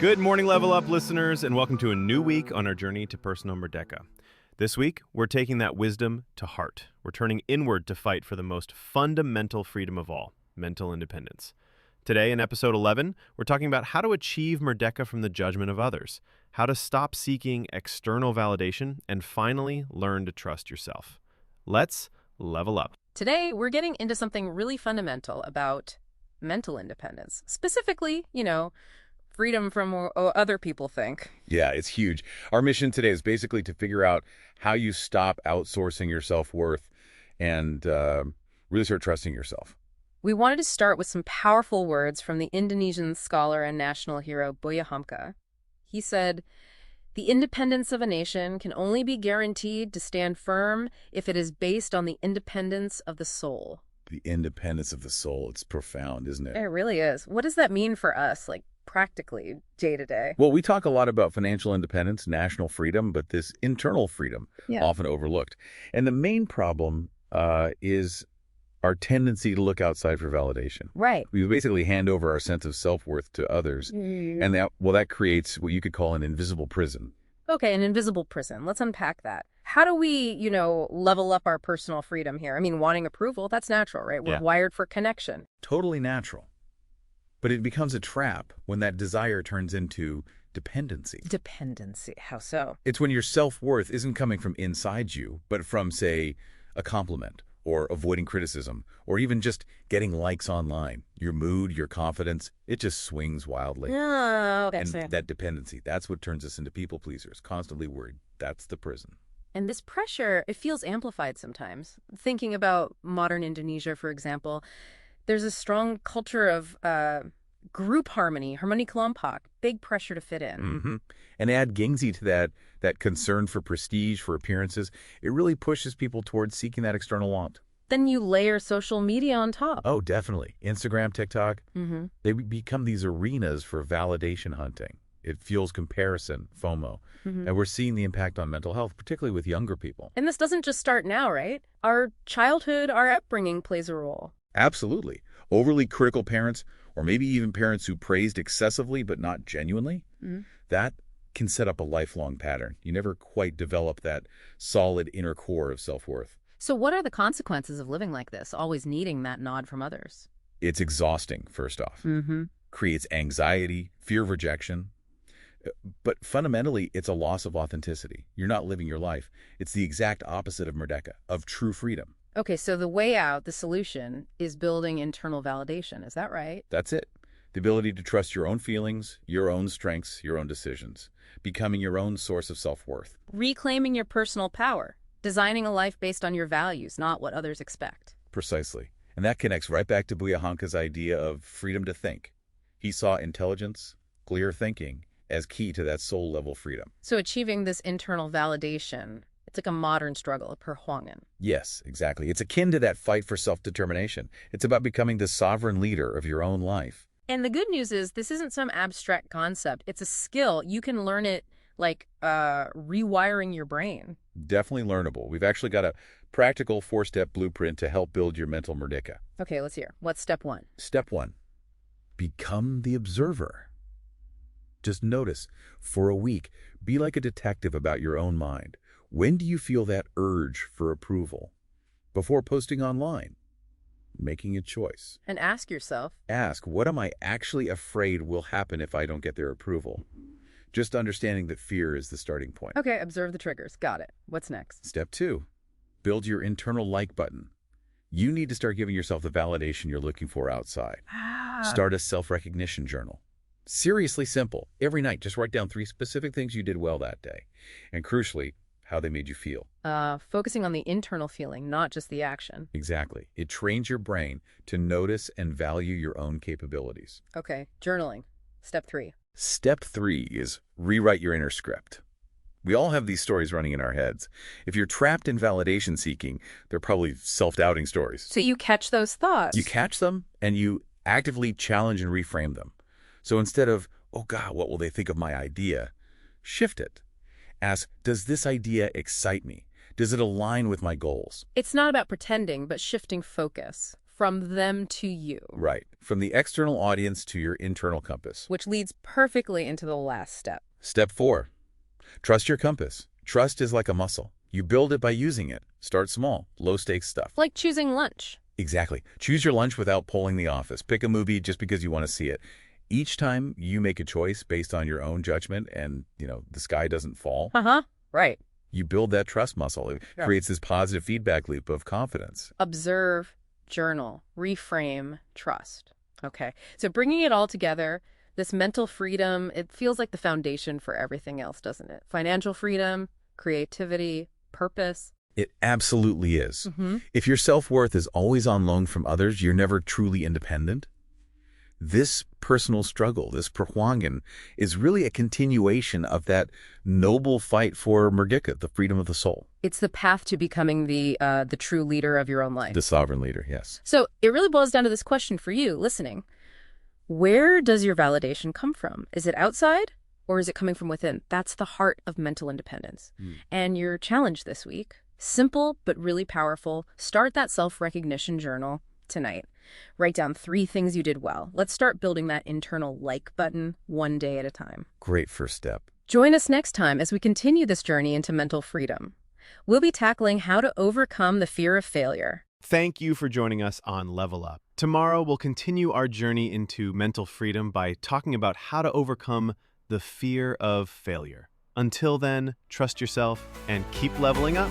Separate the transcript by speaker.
Speaker 1: Good morning, Level Up listeners, and welcome to a new week on our journey to personal merdeka. This week, we're taking that wisdom to heart. We're turning inward to fight for the most fundamental freedom of all, mental independence. Today, in episode 11, we're talking about how to achieve merdeka from the judgment of others, how to stop seeking external validation, and finally, learn to trust yourself. Let's level up.
Speaker 2: Today, we're getting into something really fundamental about mental independence. Specifically, freedom from what other people think.
Speaker 3: Yeah, it's huge. Our mission today is basically to figure out how you stop outsourcing your self-worth and really start trusting yourself.
Speaker 2: We wanted to start with some powerful words from the Indonesian scholar and national hero Buya Hamka. He said, "The independence of a nation can only be guaranteed to stand firm if it is based on the independence of the soul."
Speaker 3: The independence of the soul. It's profound, isn't it?
Speaker 2: It really is. What does that mean for us, practically, day to day?
Speaker 3: Well, we talk a lot about financial independence, national freedom, but this internal freedom, often overlooked. And the main problem is our tendency to look outside for validation.
Speaker 2: Right.
Speaker 3: We basically hand over our sense of self-worth to others, and that creates what you could call an invisible prison.
Speaker 2: Okay, an invisible prison. Let's unpack that. How do we, level up our personal freedom here? I mean, wanting approval, that's natural, right? We're wired for connection.
Speaker 3: Totally natural. But it becomes a trap when that desire turns into dependency.
Speaker 2: Dependency. How so?
Speaker 3: It's when your self-worth isn't coming from inside you, but from, say, a compliment or avoiding criticism or even just getting likes online. Your mood, your confidence, it just swings wildly.
Speaker 2: Oh, okay.
Speaker 3: And that dependency, that's what turns us into people pleasers, constantly worried. That's the prison.
Speaker 2: And this pressure, it feels amplified sometimes. Thinking about modern Indonesia, for example, there's a strong culture of group harmony kelompok, big pressure to fit in.
Speaker 3: Mm-hmm. And add Gengsi to that concern for prestige, for appearances, it really pushes people towards seeking that external want.
Speaker 2: Then you layer social media on top.
Speaker 3: Oh, definitely. Instagram, TikTok, they become these arenas for validation hunting. It fuels comparison, FOMO. And we're seeing the impact on mental health, particularly with younger people.
Speaker 2: And this doesn't just start now, right? Our childhood, our upbringing plays a role.
Speaker 3: Absolutely. Overly critical parents, or maybe even parents who praised excessively but not genuinely, that can set up a lifelong pattern. You never quite develop that solid inner core of self-worth.
Speaker 2: So what are the consequences of living like this, always needing that nod from others?
Speaker 3: It's exhausting, first off. Creates anxiety, fear of rejection. But fundamentally, it's a loss of authenticity. You're not living your life. It's the exact opposite of merdeka, of true freedom.
Speaker 2: Okay, so the way out, the solution, is building internal validation. Is that right?
Speaker 3: That's it. The ability to trust your own feelings, your own strengths, your own decisions. Becoming your own source of self-worth.
Speaker 2: Reclaiming your personal power. Designing a life based on your values, not what others expect.
Speaker 3: Precisely. And that connects right back to Buya Hamka's idea of freedom to think. He saw intelligence, clear thinking, as key to that soul-level freedom.
Speaker 2: So achieving this internal validation, it's like a modern struggle, a perhuangan.
Speaker 3: Yes, exactly. It's akin to that fight for self-determination. It's about becoming the sovereign leader of your own life.
Speaker 2: And the good news is this isn't some abstract concept. It's a skill. You can learn it like rewiring your brain.
Speaker 3: Definitely learnable. We've actually got a practical 4-step blueprint to help build your mental merdeka.
Speaker 2: Okay, let's hear. What's step 1?
Speaker 3: Step 1, become the observer. Just notice, for a week, be like a detective about your own mind. When do you feel that urge for approval? Before posting online, making a choice.
Speaker 2: And ask yourself.
Speaker 3: Ask, what am I actually afraid will happen if I don't get their approval? Just understanding that fear is the starting point.
Speaker 2: Okay, observe the triggers. Got it. What's next?
Speaker 3: Step 2, build your internal like button. You need to start giving yourself the validation you're looking for outside. Start a self-recognition journal. Seriously simple. Every night, just write down 3 specific things you did well that day. And crucially, how they made you feel.
Speaker 2: Focusing on the internal feeling, not just the action.
Speaker 3: Exactly. It trains your brain to notice and value your own capabilities.
Speaker 2: Okay, journaling. Step 3.
Speaker 3: Step 3 is rewrite your inner script. We all have these stories running in our heads. If you're trapped in validation seeking, they're probably self-doubting stories.
Speaker 2: So you catch those thoughts.
Speaker 3: You catch them and you actively challenge and reframe them. So instead of, oh God, what will they think of my idea? Shift it. Ask, does this idea excite me? Does it align with my goals?
Speaker 2: It's not about pretending, but shifting focus. from them to you.
Speaker 3: Right. From the external audience to your internal compass.
Speaker 2: Which leads perfectly into the last step.
Speaker 3: Step 4. Trust your compass. Trust is like a muscle. You build it by using it. Start small, low-stakes stuff.
Speaker 2: Like choosing lunch.
Speaker 3: Exactly. Choose your lunch without polling the office. Pick a movie just because you want to see it. Each time you make a choice based on your own judgment and, the sky doesn't fall,
Speaker 2: Right.
Speaker 3: you build that trust muscle. It
Speaker 2: Yeah.
Speaker 3: creates this positive feedback loop of confidence.
Speaker 2: Observe, journal, reframe, trust. Okay. So bringing it all together, this mental freedom, it feels like the foundation for everything else, doesn't it? Financial freedom, creativity, purpose.
Speaker 3: It absolutely is.
Speaker 2: Mm-hmm.
Speaker 3: If your self-worth is always on loan from others, you're never truly independent. This personal struggle, this perhwangan, is really a continuation of that noble fight for merdeka, the freedom of the soul.
Speaker 2: It's the path to becoming the true leader of your own life.
Speaker 3: The sovereign leader, yes.
Speaker 2: So it really boils down to this question for you listening. Where does your validation come from? Is it outside or is it coming from within? That's the heart of mental independence. And your challenge this week, simple but really powerful, start that self-recognition journal tonight. Write down 3 things you did well. Let's start building that internal like button one day at a time.
Speaker 3: Great first step.
Speaker 2: Join us next time as we continue this journey into mental freedom. We'll be tackling how to overcome the fear of failure.
Speaker 1: Thank you for joining us on Level Up. Tomorrow, we'll continue our journey into mental freedom by talking about how to overcome the fear of failure. Until then, trust yourself and keep leveling up.